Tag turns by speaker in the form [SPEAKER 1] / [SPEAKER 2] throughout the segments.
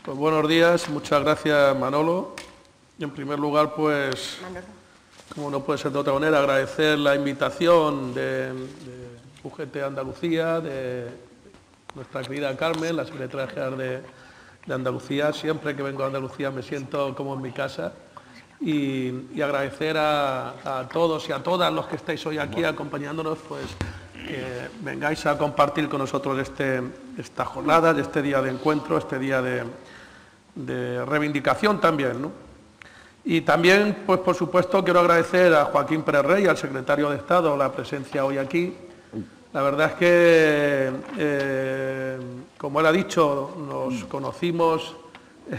[SPEAKER 1] Pues buenos días, muchas gracias Manolo. Y en primer lugar, pues, como no puede ser de otra manera, agradecer la invitación de UGT Andalucía, de nuestra querida Carmen, la secretaria general de Andalucía. Siempre que vengo a Andalucía me siento como en mi casa. Y agradecer a todos y a todas los que estáis hoy aquí acompañándonos, pues que vengáis a compartir con nosotros esta jornada, este día de encuentro, este día de reivindicación también, ¿no? Y también, pues por supuesto, quiero agradecer a Joaquín Pérez Rey, al secretario de Estado, la presencia hoy aquí. La verdad es que, como él ha dicho, nos conocimos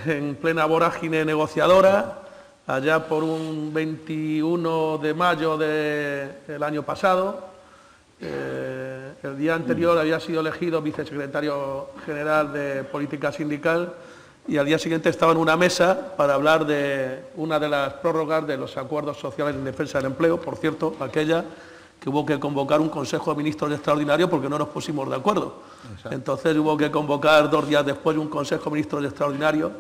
[SPEAKER 1] en plena vorágine negociadora, allá por un 21 de mayo del año pasado. El día anterior había sido elegido vicesecretario general de Política Sindical y al día siguiente estaba en una mesa para hablar de una de las prórrogas de los acuerdos sociales en defensa del empleo, por cierto, aquella que hubo que convocar un Consejo de Ministros extraordinario porque no nos pusimos de acuerdo. Exacto. Entonces hubo que convocar 2 días después un Consejo de Ministros extraordinario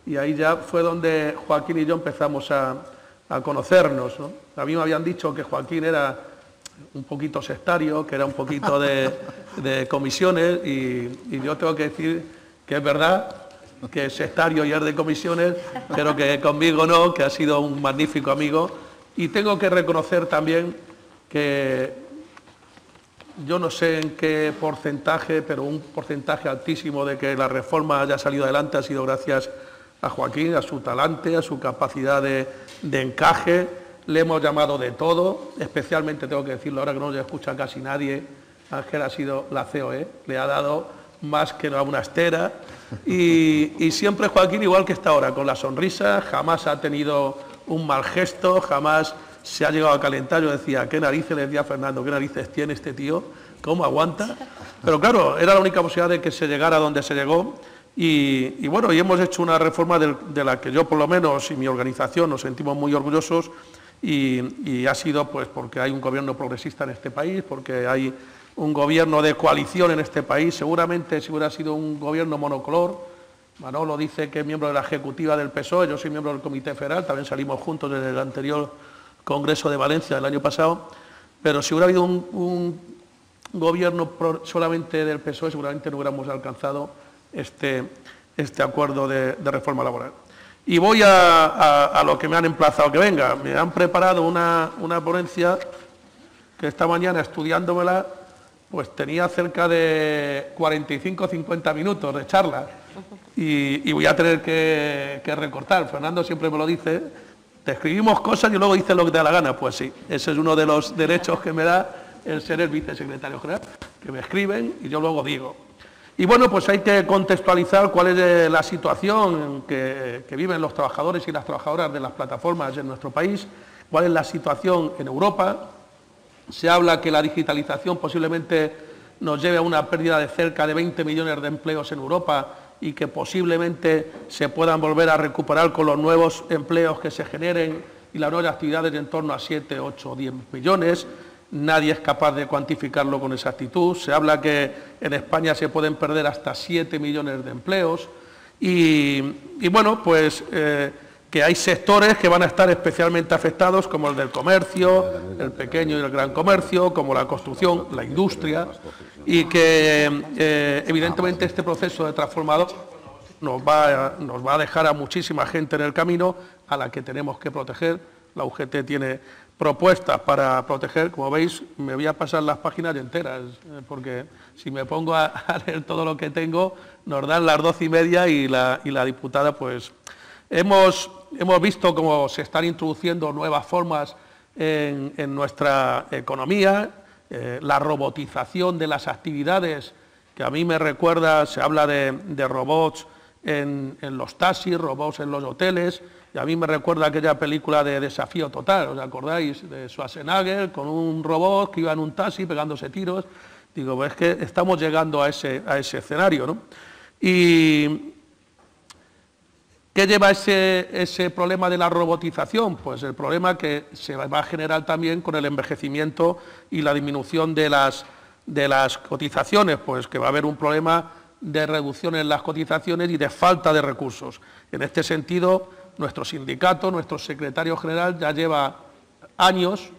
[SPEAKER 1] y ahí ya fue donde Joaquín y yo empezamos a conocernos, ¿no? A mí me habían dicho que Joaquín era un poquito sectario, que era un poquito de comisiones y yo tengo que decir que es verdad que es sectario y es de comisiones, pero que conmigo no, que ha sido un magnífico amigo. Y tengo que reconocer también que yo no sé en qué porcentaje, pero un porcentaje altísimo de que la reforma haya salido adelante ha sido gracias a Joaquín, a su talante, a su capacidad de encaje. Le hemos llamado de todo, especialmente tengo que decirlo ahora que no le escucha casi nadie, Ángel ha sido la COE, le ha dado más que a una estera y siempre Joaquín igual que está ahora, con la sonrisa, jamás ha tenido un mal gesto, jamás se ha llegado a calentar. Yo decía, ¿qué narices? Le decía a Fernando, ¿qué narices tiene este tío? ¿Cómo aguanta? Pero claro, era la única posibilidad de que se llegara a donde se llegó y bueno, y hemos hecho una reforma de la que yo por lo menos y mi organización nos sentimos muy orgullosos. Y ha sido pues porque hay un gobierno progresista en este país, porque hay un gobierno de coalición en este país. Seguramente si hubiera sido un gobierno monocolor, Manolo dice que es miembro de la ejecutiva del PSOE, yo soy miembro del Comité Federal, también salimos juntos desde el anterior Congreso de Valencia del año pasado, pero si hubiera habido un gobierno solamente del PSOE, seguramente no hubiéramos alcanzado este acuerdo de reforma laboral. Y voy a lo que me han emplazado que venga. Me han preparado una ponencia que esta mañana estudiándomela, pues tenía cerca de 45 o 50 minutos de charla y voy a tener que recortar. Fernando siempre me lo dice, te escribimos cosas y luego dices lo que te da la gana. Pues sí, ese es uno de los derechos que me da el ser el vicesecretario general, que me escriben y yo luego digo. Y bueno, pues hay que contextualizar cuál es la situación que viven los trabajadores y las trabajadoras de las plataformas en nuestro país, cuál es la situación en Europa. Se habla que la digitalización posiblemente nos lleve a una pérdida de cerca de 20 millones de empleos en Europa y que posiblemente se puedan volver a recuperar con los nuevos empleos que se generen y las nuevas actividades en torno a 7, 8 o 10 millones. Nadie es capaz de cuantificarlo con exactitud. Se habla que en España se pueden perder hasta 7 millones de empleos y bueno, pues que hay sectores que van a estar especialmente afectados, como el del comercio, el pequeño y el gran comercio, como la construcción, la industria, y que evidentemente este proceso de transformador nos va a dejar a muchísima gente en el camino a la que tenemos que proteger. La UGT tiene propuestas para proteger, como veis, me voy a pasar las páginas enteras, porque si me pongo a leer todo lo que tengo, nos dan las 12:30 y la diputada, pues, hemos visto cómo se están introduciendo nuevas formas en nuestra economía, la robotización de las actividades, que a mí me recuerda, se habla de robots en los taxis, robots en los hoteles. Y a mí me recuerda aquella película de Desafío Total, ¿os acordáis? De Schwarzenegger con un robot que iba en un taxi pegándose tiros. Digo, pues es que estamos llegando a ese escenario, ¿no? ¿Y qué lleva ese problema de la robotización? Pues el problema que se va a generar también con el envejecimiento y la disminución de las cotizaciones, pues que va a haber un problema de reducción en las cotizaciones y de falta de recursos. En este sentido, nuestro sindicato, nuestro secretario general ya lleva años,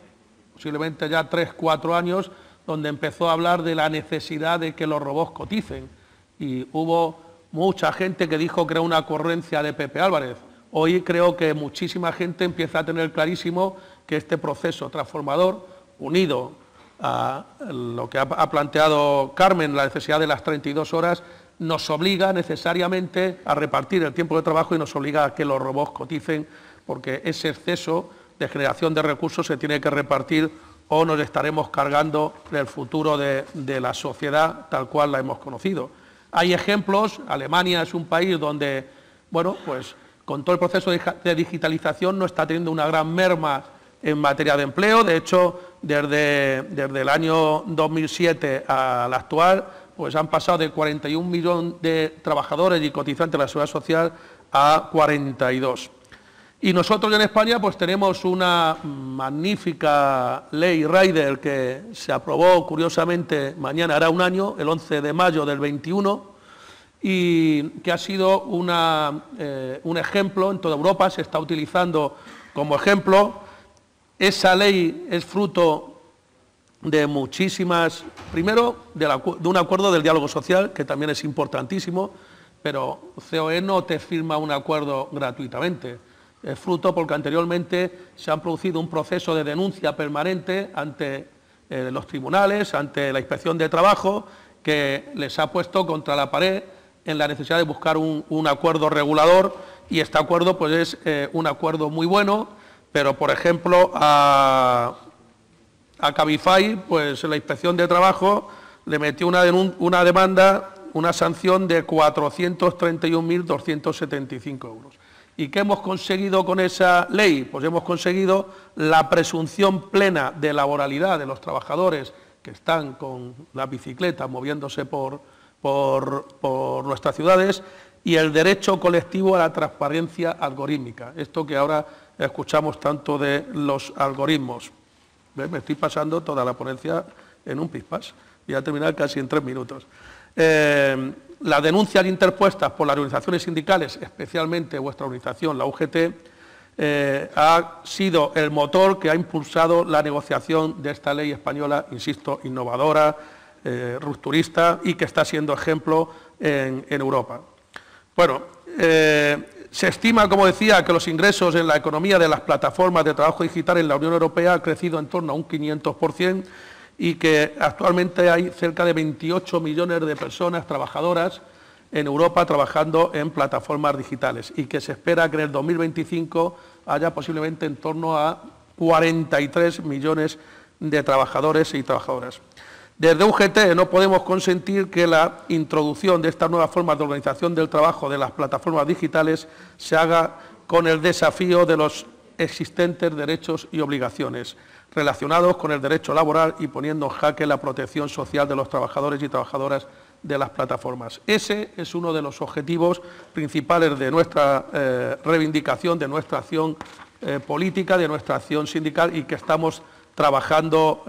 [SPEAKER 1] posiblemente ya 3 o 4 años, donde empezó a hablar de la necesidad de que los robots coticen. Y hubo mucha gente que dijo que era una ocurrencia de Pepe Álvarez. Hoy creo que muchísima gente empieza a tener clarísimo que este proceso transformador, unido a lo que ha planteado Carmen, la necesidad de las 32 horas, nos obliga necesariamente a repartir el tiempo de trabajo y nos obliga a que los robots coticen, porque ese exceso de generación de recursos se tiene que repartir o nos estaremos cargando del futuro de la sociedad tal cual la hemos conocido. Hay ejemplos. Alemania es un país donde, bueno, pues con todo el proceso de digitalización no está teniendo una gran merma en materia de empleo. De hecho, desde el año 2007 al actual, pues han pasado de 41 millones de trabajadores y cotizantes de la Seguridad Social a 42. Y nosotros en España pues tenemos una magnífica ley Rider que se aprobó, curiosamente, mañana hará un año, el 11 de mayo del 21, y que ha sido un ejemplo en toda Europa, se está utilizando como ejemplo. Esa ley es fruto de muchísimas, primero de un acuerdo del diálogo social, que también es importantísimo, pero COE no te firma un acuerdo gratuitamente. Es fruto porque anteriormente se han producido un proceso de denuncia permanente ante los tribunales, ante la Inspección de Trabajo, que les ha puesto contra la pared en la necesidad de buscar un acuerdo regulador, y este acuerdo pues es un acuerdo muy bueno, pero por ejemplo a Cabify, pues la Inspección de Trabajo le metió una demanda, una sanción de 431.275 euros. ¿Y qué hemos conseguido con esa ley? Pues hemos conseguido la presunción plena de laboralidad de los trabajadores que están con la bicicleta moviéndose por nuestras ciudades, y el derecho colectivo a la transparencia algorítmica. Esto que ahora escuchamos tanto de los algoritmos. ¿Ves? Me estoy pasando toda la ponencia en un pispás. Voy a terminar casi en 3 minutos. Las denuncias interpuestas por las organizaciones sindicales, especialmente vuestra organización, la UGT, ha sido el motor que ha impulsado la negociación de esta ley española, insisto, innovadora, rupturista, y que está siendo ejemplo en Europa. Bueno, se estima, como decía, que los ingresos en la economía de las plataformas de trabajo digital en la Unión Europea ha crecido en torno a un 500%, y que actualmente hay cerca de 28 millones de personas trabajadoras en Europa trabajando en plataformas digitales, y que se espera que en el 2025 haya posiblemente en torno a 43 millones de trabajadores y trabajadoras. Desde UGT no podemos consentir que la introducción de estas nuevas formas de organización del trabajo de las plataformas digitales se haga con el desafío de los existentes derechos y obligaciones relacionados con el derecho laboral y poniendo en jaque la protección social de los trabajadores y trabajadoras de las plataformas. Ese es uno de los objetivos principales de nuestra reivindicación, de nuestra acción política, de nuestra acción sindical, y que estamos trabajando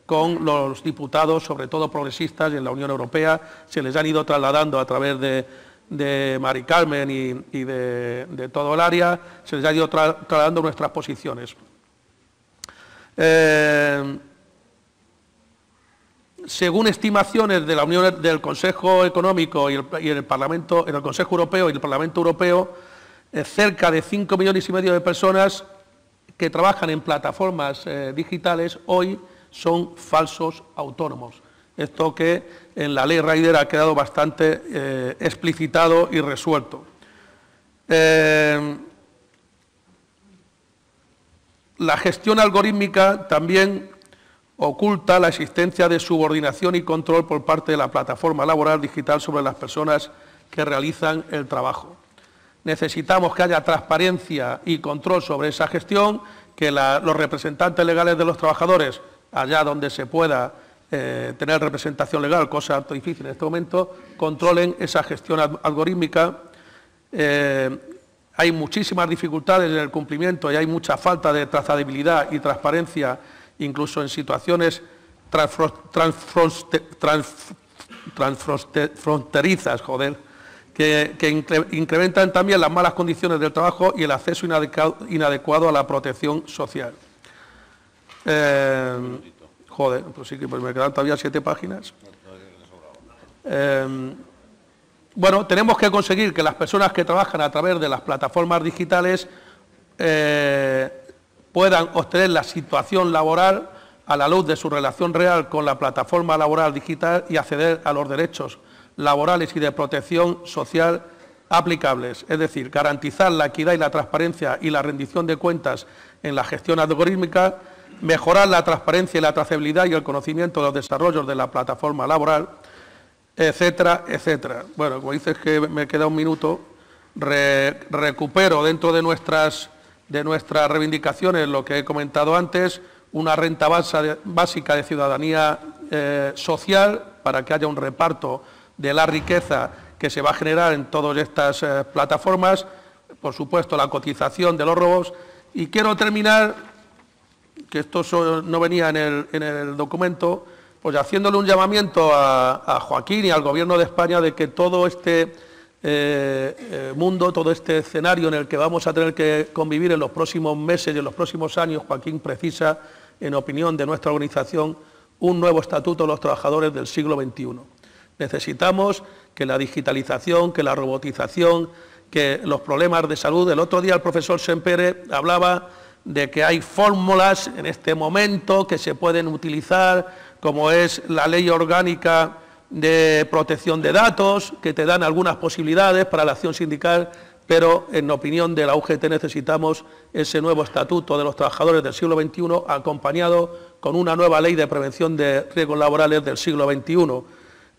[SPEAKER 1] con los diputados, sobre todo progresistas, en la Unión Europea. Se les han ido trasladando a través de Mari Carmen y de todo el área, se les ha ido trasladando nuestras posiciones. Según estimaciones de la Unión, del Consejo Económico y el Parlamento, en el Consejo Europeo y el Parlamento Europeo, cerca de 5,5 millones de personas que trabajan en plataformas digitales hoy son falsos autónomos. Esto que en la ley Rider ha quedado bastante explicitado y resuelto. La gestión algorítmica también oculta la existencia de subordinación y control por parte de la plataforma laboral digital sobre las personas que realizan el trabajo. Necesitamos que haya transparencia y control sobre esa gestión, que los representantes legales de los trabajadores, allá donde se pueda tener representación legal, cosa harto difícil en este momento, controlen esa gestión algorítmica. Hay muchísimas dificultades en el cumplimiento y hay mucha falta de trazabilidad y transparencia, incluso en situaciones transfronterizas, que incrementan también las malas condiciones del trabajo y el acceso inadecuado a la protección social. Pues sí que me quedan todavía 7 páginas. Bueno, tenemos que conseguir que las personas que trabajan a través de las plataformas digitales puedan obtener la situación laboral a la luz de su relación real con la plataforma laboral digital y acceder a los derechos laborales y de protección social aplicables, es decir, garantizar la equidad y la transparencia y la rendición de cuentas en la gestión algorítmica, mejorar la transparencia y la trazabilidad y el conocimiento de los desarrollos de la plataforma laboral, etcétera, etcétera. Bueno, como dices que me queda un minuto, recupero dentro de nuestras reivindicaciones lo que he comentado antes, una renta básica de ciudadanía social para que haya un reparto de la riqueza que se va a generar en todas estas plataformas, por supuesto la cotización de los robos, y quiero terminar, que esto no venía en el documento, pues haciéndole un llamamiento a Joaquín y al Gobierno de España de que todo este mundo, todo este escenario en el que vamos a tener que convivir en los próximos meses y en los próximos años, Joaquín precisa, en opinión de nuestra organización, un nuevo estatuto de los trabajadores del siglo XXI. Necesitamos que la digitalización, que la robotización, que los problemas de salud. El otro día el profesor Sempere hablaba de que hay fórmulas en este momento que se pueden utilizar, como es la ley orgánica de protección de datos, que te dan algunas posibilidades para la acción sindical, pero en opinión de la UGT necesitamos ese nuevo estatuto de los trabajadores del siglo XXI acompañado con una nueva ley de prevención de riesgos laborales del siglo XXI.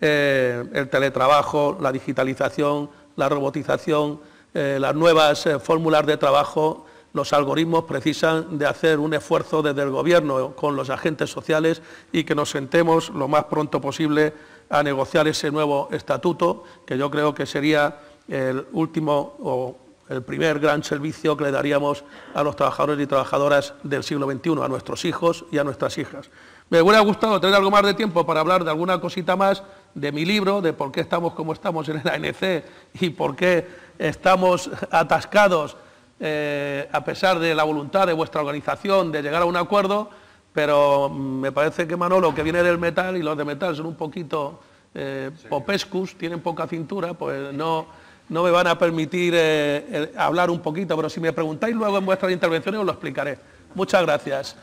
[SPEAKER 1] El teletrabajo, la digitalización, la robotización, las nuevas fórmulas de trabajo, los algoritmos precisan de hacer un esfuerzo desde el Gobierno con los agentes sociales y que nos sentemos lo más pronto posible a negociar ese nuevo estatuto, que yo creo que sería el último o el primer gran servicio que le daríamos a los trabajadores y trabajadoras del siglo XXI, a nuestros hijos y a nuestras hijas. Me hubiera gustado tener algo más de tiempo para hablar de alguna cosita más de mi libro, de por qué estamos como estamos en el ANC y por qué estamos atascados a pesar de la voluntad de vuestra organización de llegar a un acuerdo, pero me parece que Manolo, que viene del metal, y los de metal son un poquito popescus, tienen poca cintura, pues no me van a permitir hablar un poquito, pero si me preguntáis luego en vuestras intervenciones os lo explicaré. Muchas gracias.